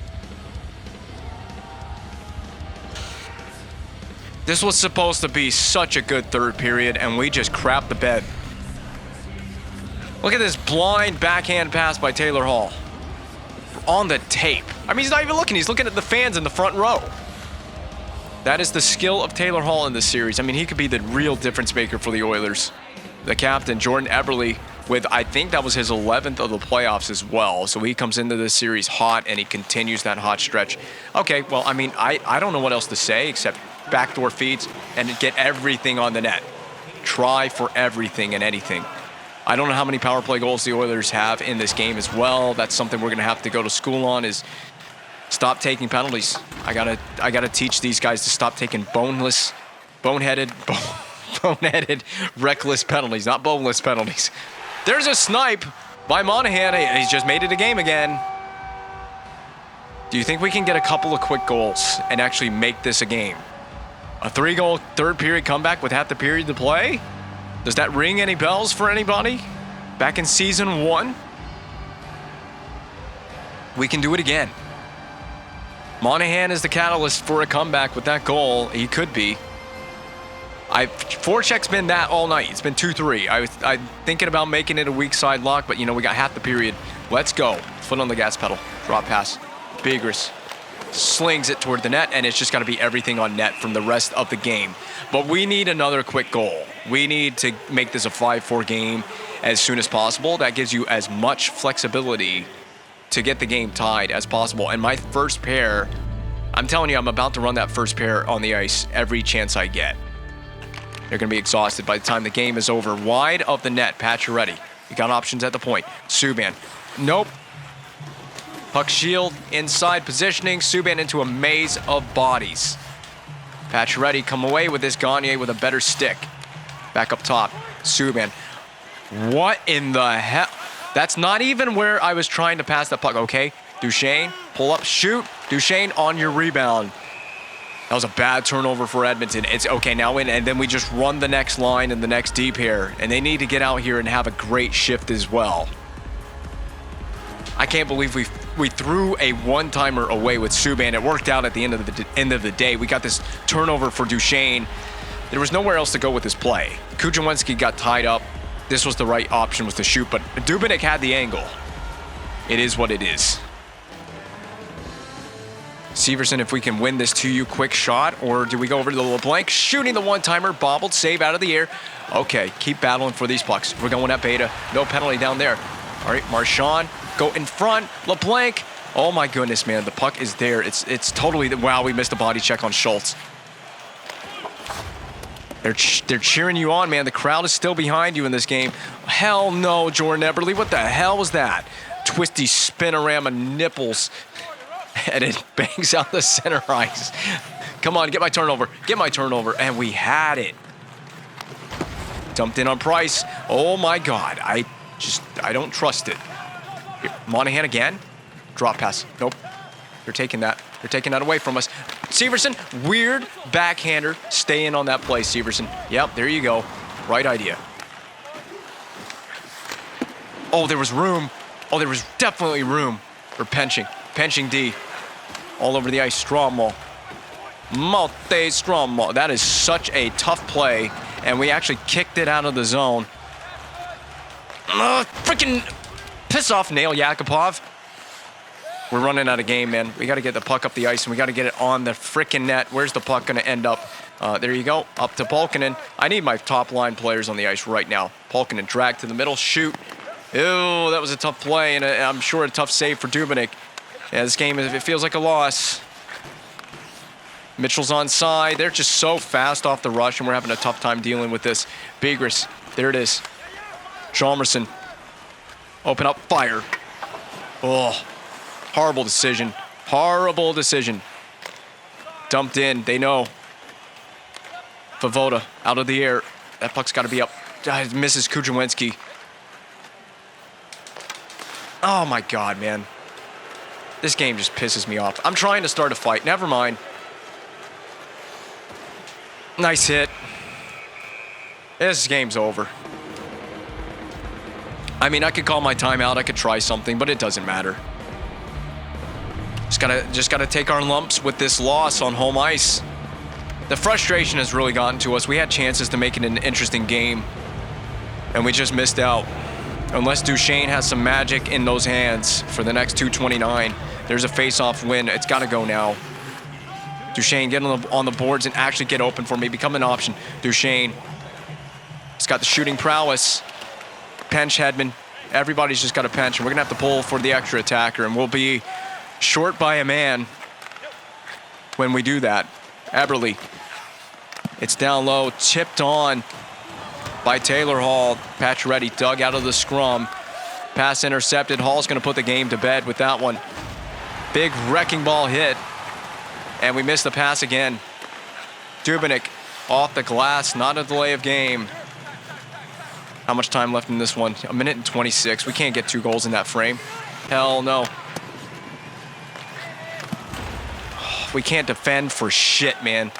This was supposed to be such a good third period, and we just crapped the bed. Look at this blind backhand pass by Taylor Hall. On the tape. I mean, he's not even looking. He's looking at the fans in the front row. That is the skill of Taylor Hall in this series. I mean, he could be the real difference maker for the Oilers. The captain, Jordan Eberle, with I think that was his 11th of the playoffs as well. So he comes into this series hot, and he continues that hot stretch. Okay, well, I mean, I don't know what else to say except backdoor feeds and get everything on the net. Try for everything and anything. I don't know how many power play goals the Oilers have in this game as well. That's something we're going to have to go to school on, is stop taking penalties. I gotta teach these guys to stop taking boneheaded, reckless penalties, not boneless penalties. There's a snipe by Monahan. He's just made it a game again. Do you think we can get a couple of quick goals and actually make this a game? A 3-goal third period comeback with half the period to play? Does that ring any bells for anybody? Back in season 1? We can do it again. Monahan is the catalyst for a comeback with that goal. He could be. Forecheck's been that all night. It's been 2-3. I'm thinking about making it a weak side lock, but, we got half the period. Let's go. Foot on the gas pedal. Drop pass. Bigris slings it toward the net, and it's just got to be everything on net from the rest of the game. But we need another quick goal. We need to make this a 5-4 game as soon as possible. That gives you as much flexibility to get the game tied as possible. And my first pair, I'm telling you, I'm about to run that first pair on the ice every chance I get. They're going to be exhausted by the time the game is over. Wide of the net, Pacioretty. You got options at the point. Subban. Nope. Puck shield, inside positioning. Subban into a maze of bodies. Pacioretty come away with this. Gagne with a better stick. Back up top. Subban. What in the hell? That's not even where I was trying to pass that puck. Okay, Duchesne, pull up, shoot. Duchesne on your rebound. That was a bad turnover for Edmonton. It's okay now in, and then we just run the next line and the next deep here. And they need to get out here and have a great shift as well. I can't believe we threw a one-timer away with Subban. It worked out at the end of the day. We got this turnover for Duchesne. There was nowhere else to go with this play. Kujawenski got tied up. This was the right option, was to shoot, but Dubnyk had the angle. It is what it is. Severson, if we can win this 2U quick shot, or do we go over to the LeBlanc? Shooting the one-timer, bobbled, save out of the air. Okay, keep battling for these pucks. We're going at beta. No penalty down there. All right, Marchand, go in front. LeBlanc. Oh my goodness, man, the puck is there. It's totally, wow, we missed a body check on Schultz. They're cheering you on, man. The crowd is still behind you in this game. Hell no, Jordan Eberle. What the hell was that? Twisty spinorama nipples. And it bangs out the center ice. Come on, get my turnover. Get my turnover. And we had it. Dumped in on Price. Oh my God. I don't trust it. Here, Monahan again. Drop pass. Nope. They're taking that. They're taking that away from us. Severson, weird backhander. Stay in on that play, Severson. Yep, there you go. Right idea. Oh, there was room. Oh, there was definitely room for Penching. Penching D. All over the ice. Stromwall. Malte Stromwall. That is such a tough play. And we actually kicked it out of the zone. Freaking piss off, Nail Yakupov. We're running out of game, man. We got to get the puck up the ice, and we got to get it on the freaking net. Where's the puck going to end up? There you go. Up to Pulkkinen. I need my top line players on the ice right now. Pulkkinen drag to the middle. Shoot. Ew, that was a tough play, and I'm sure a tough save for Dubnyk. Yeah, this game, it feels like a loss. Mitchell's on side. They're just so fast off the rush, and we're having a tough time dealing with this. Bigris. There it is. Chalmerson. Open up. Fire. Oh. Horrible decision. Horrible decision. Dumped in. They know. Favoda out of the air. That puck's got to be up. Misses Kujawenski. Oh my God, man. This game just pisses me off. I'm trying to start a fight. Never mind. Nice hit. This game's over. I mean, I could call my timeout. I could try something, but it doesn't matter. Just gotta take our lumps with this loss on home ice. The frustration has really gotten to us. We had chances to make it an interesting game, and we just missed out. Unless Duchesne has some magic in those hands for the next 2:29. There's a face-off win. It's got to go now. Duchesne, get on the boards and actually get open for me. Become an option. Duchesne. He's got the shooting prowess. Pinch Hedman. Everybody's just got a pinch, and we're going to have to pull for the extra attacker, and we'll be short by a man when we do that. Eberle. It's down low. Tipped on by Taylor Hall. Pacioretty dug out of the scrum. Pass intercepted. Hall's going to put the game to bed with that one. Big wrecking ball hit. And we missed the pass again. Dubnyk off the glass. Not a delay of game. How much time left in this one? 1:26. We can't get 2 goals in that frame. Hell no. We can't defend for shit, man.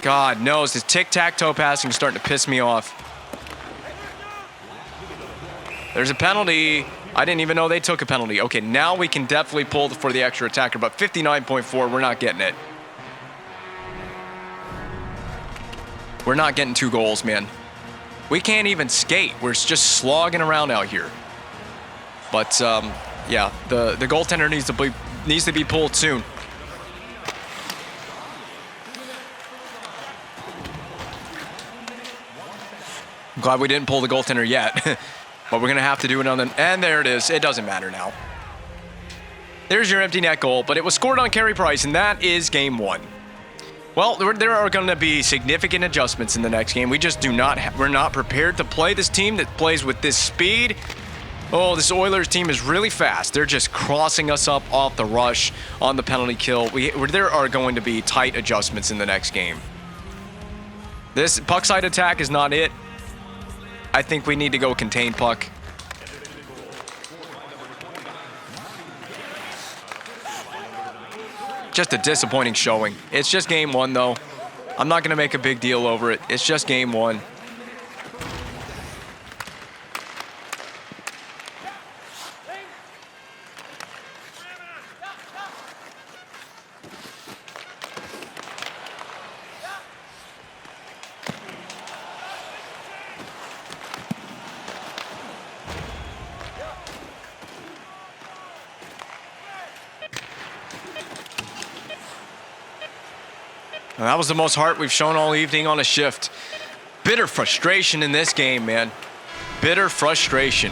God knows, this tic-tac-toe passing is starting to piss me off. There's a penalty. I didn't even know they took a penalty. Okay, now we can definitely pull for the extra attacker, but 59.4, we're not getting it. We're not getting 2 goals, man. We can't even skate. We're just slogging around out here. But, yeah, the goaltender needs to be pulled soon. I'm glad we didn't pull the goaltender yet. But we're going to have to do it on the... And there it is. It doesn't matter now. There's your empty net goal, but it was scored on Carey Price, and that is game 1. Well, there are going to be significant adjustments in the next game. We just we're not prepared to play this team that plays with this speed. Oh, this Oilers team is really fast. They're just crossing us up off the rush on the penalty kill. There are going to be tight adjustments in the next game. This puck side attack is not it. I think we need to go contain puck. Just a disappointing showing. It's just game 1, though. I'm not going to make a big deal over it. It's just game 1. And that was the most heart we've shown all evening on a shift. Bitter frustration in this game, man. Bitter frustration.